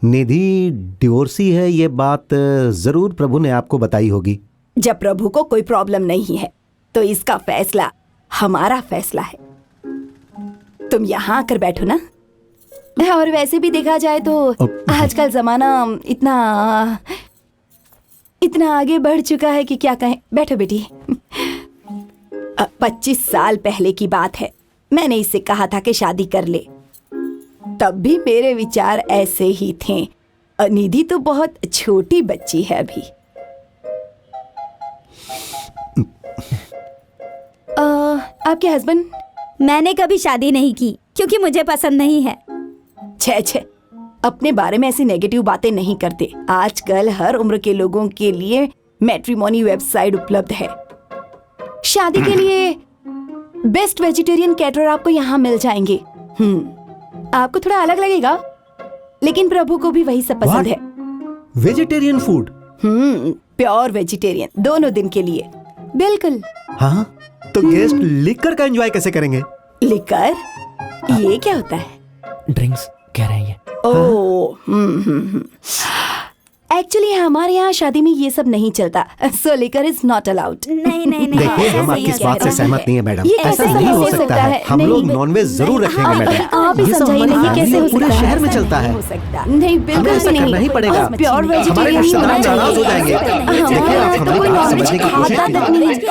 निधि divorcee है, ये बात जरूर प्रभु ने आपको बताई होगी। जब प्रभु को कोई प्रॉब्लम नहीं है तो इसका फैसला हमारा फैसला है। तुम यहाँ आकर बैठो ना। और वैसे भी देखा जाए तो आजकल जमाना इतना आगे बढ़ चुका है कि क्या कहें। बैठो बेटी। 25 साल पहले की बात है, मैंने इससे कहा था कि शादी कर ले। तब भी मेरे विचार ऐसे ही थे। निधि तो बहुत छोटी बच्ची है अभी। आपके हस्बैंड? मैंने कभी शादी नहीं की क्योंकि मुझे पसंद नहीं है। छे, अपने बारे में ऐसी नेगेटिव बातें नहीं करते। आजकल हर उम्र के लोगों के लिए मैट्रिमोनी वेबसाइट उपलब्ध है। शादी के लिए बेस्ट वेजिटेरियन कैटरर आपको यहाँ मिल जाएंगे। आपको थोड़ा अलग लगेगा, लेकिन प्रभु को भी वही सब पसंद है। Vegetarian food? प्योर वेजिटेरियन, दोनों दिन के लिए। बिल्कुल। हाँ, तो गेस्ट लिकर का एंजॉय कैसे करेंगे? लिकर? ये क्या होता है? ड्रिंक्स कह रहे हैं ये। एक्चुअली हमारे यहाँ शादी में ये सब नहीं चलता। सो लिकर इज नॉट अलाउड। नहीं। देखिए, हम आपकी इस बात से सहमत नहीं है मैडम। ये ऐसा कैसे नहीं हो हो सकता सकता है। है? हम नहीं, लोग नॉनवेज जरूर रखेंगे मैडम। आप ही ये सब समझाइए हमारी नहीं, कैसे हो पूरे सकता है? शहर में चलता है। हो सकता नहीं, बिल्कुल ऐसा भी करना ही पड़ेगा। प्योर हमारे वेजिटेरियन रिश्तेदार नाराज हो जाएंगे। देखिए, आप हमारी बात समझने की कोशिश कीजिए।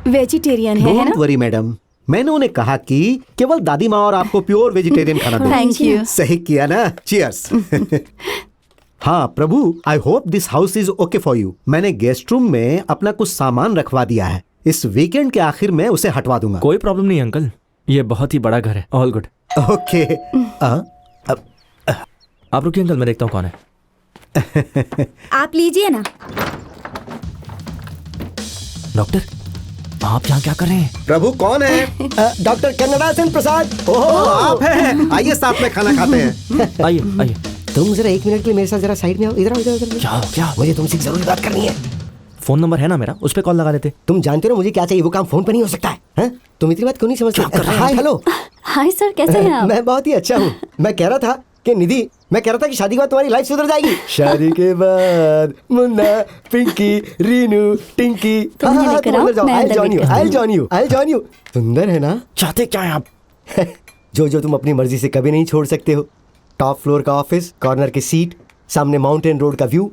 वेजिटेरियन है ना? डोंट वरी मैडम, मैंने उन्हें कहा कि केवल दादी माँ और आपको प्योर वेजिटेरियन खाना दो। Thank you. सही किया ना? चीयर्स। हाँ प्रभु, I hope this house is okay for you. मैंने गेस्ट रूम में अपना कुछ सामान रखवा दिया है। इस वीकेंड के आखिर में उसे हटवा दूंगा। कोई प्रॉब्लम नहीं अंकल, ये बहुत ही बड़ा घर है। All good. ओके। आप रुकिए अंकल, मैं देखता हूँ कौन है। आप लीजिए ना। डॉक्टर, आप यहाँ क्या कर रहे हैं? प्रभु कौन है? डॉक्टर कन्नड़ा सेन प्रसाद। ओह, आप हैं। आइए साथ में खाना खाते हैं। आइए। तुम जरा 1 मिनट के लिए मेरे साथ जरा साइड में आओ। इधर आओ, इधर। क्या? मुझे तुमसे जरूरी बात करनी है। फोन नंबर है ना मेरा, उस पे कॉल लगा देते। तुम जानते हो मुझे क्या चाहिए, वो काम फोन पर नहीं हो सकता है, हैं? तुम इतनी बात क्यों नहीं समझते? Hi hello. हाय सर, कैसे हैं आप? मैं बहुत ही अच्छा हूँ। मैं कह रहा था कि शादी के बाद तुम्हारी लाइफ सुधर जाएगी। शादी के बाद मुन्ना, पिंकी, रीनू, टिंकी। I'll join you। सुंदर है ना? चाहते क्या है आप? जो तुम अपनी मर्जी से कभी नहीं छोड़ सकते हो। टॉप फ्लोर का ऑफिस, कॉर्नर की सीट, सामने माउंटेन रोड का व्यू,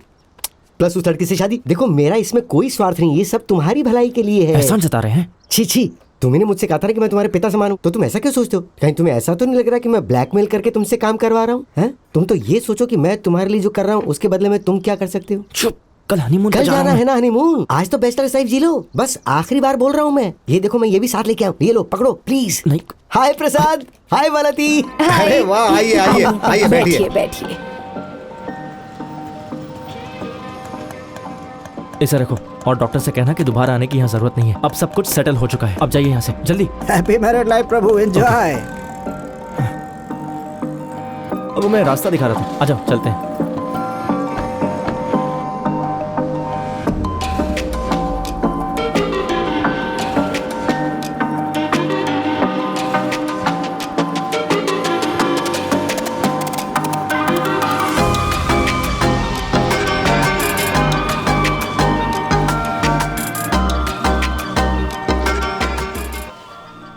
प्लस उस लड़की से शादी। देखो, मेरा इसमें कोई स्वार्थ नहीं, ये सब तुम्हारी भलाई के लिए है। एहसान जता रहे हैं? छी, तुम्ही ने मुझसे कहा था कि मैं तुम्हारे पिता समान हूँ, तो तुम ऐसा क्यों सोचते हो? कहीं तुम्हें ऐसा तो नहीं लग रहा कि मैं ब्लैकमेल करके तुमसे काम करवा रहा हूँ, हैं? तुम तो ये सोचो कि मैं तुम्हारे लिए जो कर रहा हूँ उसके बदले में तुम क्या कर सकते हो। चुप, कल हनीमून कल जाना है ना हनीमून। आज तो बैचलर लाइफ जी लो। बस आखिरी बार बोल रहा हूँ मैं। ये देखो, मैं ये भी साथ लेके आऊँ। ये लो, पकड़ो प्लीज। नहीं। हाय प्रसाद, हाय मालती। अरे वाह, आइए बैठिए। इसे रखो और डॉक्टर से कहना कि दोबारा आने की यहाँ जरूरत नहीं है। अब सब कुछ सेटल हो चुका है। अब जाइए यहाँ से जल्दी। हैप्पी मैरिड लाइफ प्रभु, एंजॉय। अब मैं रास्ता दिखा रहा था। आ जाओ, चलते हैं।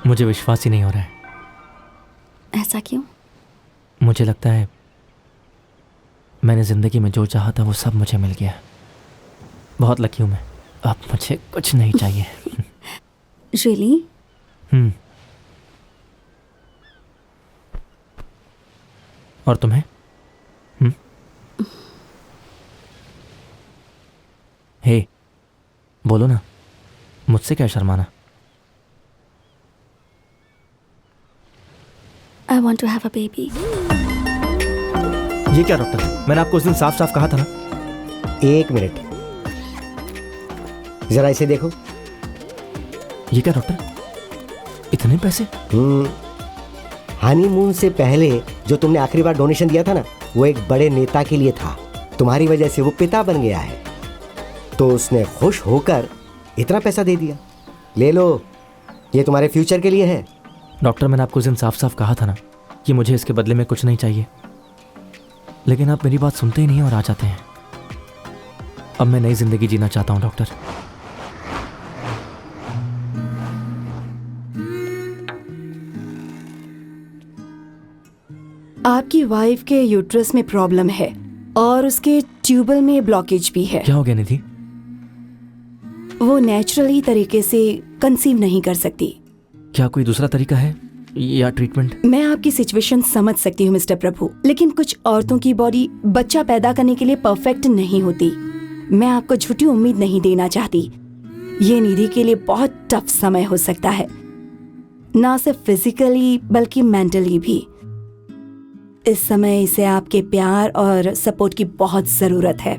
मुझे विश्वास ही नहीं हो रहा है। ऐसा क्यों? मुझे लगता है मैंने जिंदगी में जो चाहा था वो सब मुझे मिल गया। बहुत लकी हूं मैं। अब मुझे कुछ नहीं चाहिए। रियली? और तुम्हें? हे, बोलो ना, मुझसे क्या शर्माना? I want to have a baby. ये क्या डॉक्टर, मैंने आपको उस दिन साफ साफ कहा था ना। 1 मिनट, जरा इसे देखो। ये क्या डॉक्टर, इतने पैसे? हनीमून से पहले जो तुमने आखिरी बार डोनेशन दिया था ना, वो एक बड़े नेता के लिए था। तुम्हारी वजह से वो पिता बन गया है, तो उसने खुश होकर इतना पैसा दे दिया। ले लो, ये तुम्हारे फ्यूचर के लिए है। डॉक्टर, मैंने आपको उस दिन साफ साफ कहा था ना कि मुझे इसके बदले में कुछ नहीं चाहिए, लेकिन आप मेरी बात सुनते ही नहीं और आ जाते हैं। अब मैं नई जिंदगी जीना चाहता हूँ डॉक्टर। आपकी वाइफ के यूट्रस में प्रॉब्लम है और उसके ट्यूबल में ब्लॉकेज भी है। क्या हो गया निधि? वो नेचुरली तरीके से कंसीव नहीं कर सकती। क्या कोई दूसरा तरीका है या ट्रीटमेंट? मैं आपकी सिचुएशन समझ सकती हूँ मिस्टर प्रभु, लेकिन कुछ औरतों की बॉडी बच्चा पैदा करने के लिए परफेक्ट नहीं होती। मैं आपको झूठी उम्मीद नहीं देना चाहती। ये निधि के लिए बहुत टफ समय हो सकता है, ना सिर्फ फिजिकली बल्कि मेंटली भी। इस समय इसे आपके प्यार और सपोर्ट की बहुत जरूरत है।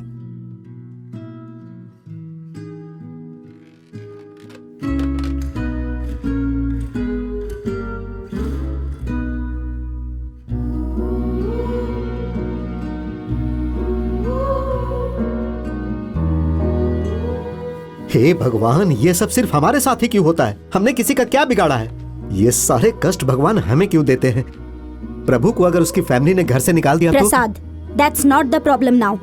हे भगवान, ये सब सिर्फ हमारे साथ ही क्यों होता है? हमने किसी का क्या बिगाड़ा है? ये सारे कष्ट भगवान हमें क्यों देते हैं? प्रभु को अगर उसकी फैमिली ने घर से निकाल दिया Prasad, that's not the problem now.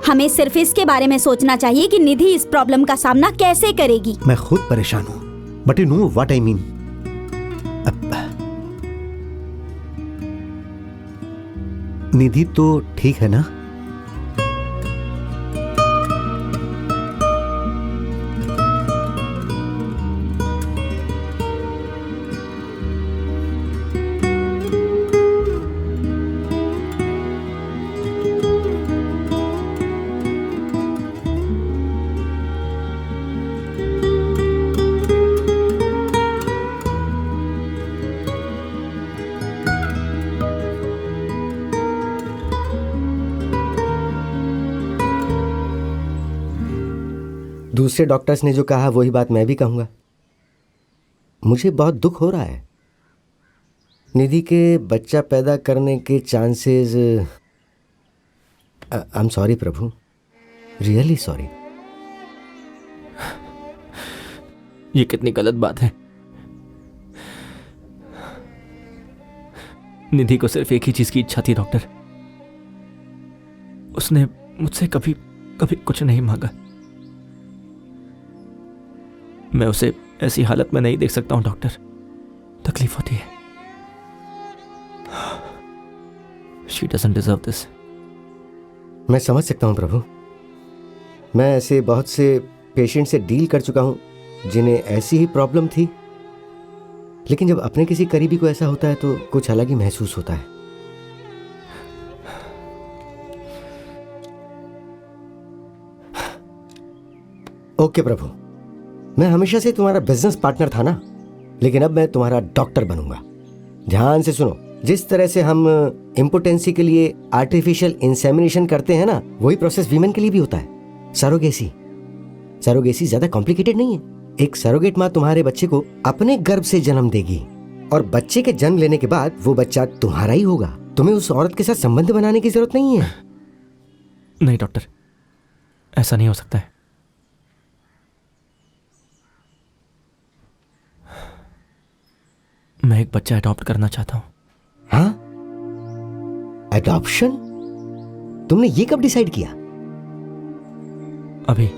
हमें सिर्फ इसके बारे में सोचना चाहिए कि निधि इस प्रॉब्लम का सामना कैसे करेगी। मैं खुद परेशान हूँ, but you know what I mean. Nidhi तो ठीक है ना? दूसरे डॉक्टर्स ने जो कहा वही बात मैं भी कहूंगा। मुझे बहुत दुख हो रहा है। निधि के बच्चा पैदा करने के chances, I am sorry Prabhu, really sorry. ये कितनी गलत बात है। निधि को सिर्फ एक ही चीज की इच्छा थी डॉक्टर। उसने मुझसे कभी कभी कुछ नहीं मांगा। मैं उसे ऐसी हालत में नहीं देख सकता हूं डॉक्टर, तकलीफ होती है। She doesn't deserve this. मैं समझ सकता हूं प्रभु। मैं ऐसे बहुत से पेशेंट से डील कर चुका हूं जिन्हें ऐसी ही प्रॉब्लम थी, लेकिन जब अपने किसी करीबी को ऐसा होता है तो कुछ अलग ही महसूस होता है। ओके प्रभु, मैं हमेशा से तुम्हारा बिजनेस पार्टनर था ना, लेकिन अब मैं तुम्हारा डॉक्टर बनूंगा। ध्यान से सुनो, जिस तरह से हम इम्पोटेंसी के लिए आर्टिफिशियल इंसेमिनेशन करते हैं ना, वही प्रोसेस वीमेन के लिए भी होता है। सरोगेसी ज्यादा कॉम्प्लिकेटेड नहीं है। एक सरोगेट माँ तुम्हारे बच्चे को अपने गर्भ से जन्म देगी और बच्चे के जन्म लेने के बाद वो बच्चा तुम्हारा ही होगा। तुम्हें उस औरत के साथ संबंध बनाने की जरूरत नहीं है। नहीं डॉक्टर, ऐसा नहीं हो सकता है। मैं एक बच्चा अडॉप्ट करना चाहता हूं। हाँ, अडॉप्शन? तुमने ये कब डिसाइड किया? अभी।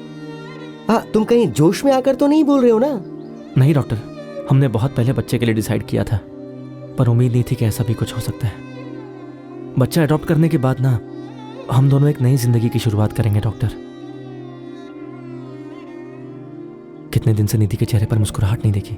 तुम कहीं जोश में आकर तो नहीं बोल रहे हो ना? नहीं डॉक्टर, हमने बहुत पहले बच्चे के लिए डिसाइड किया था, पर उम्मीद नहीं थी कि ऐसा भी कुछ हो सकता है। बच्चा अडॉप्ट करने के बाद ना, हम दोनों एक नई जिंदगी की शुरुआत करेंगे डॉक्टर। कितने दिन से निधि के चेहरे पर मुस्कुराहट नहीं देखी।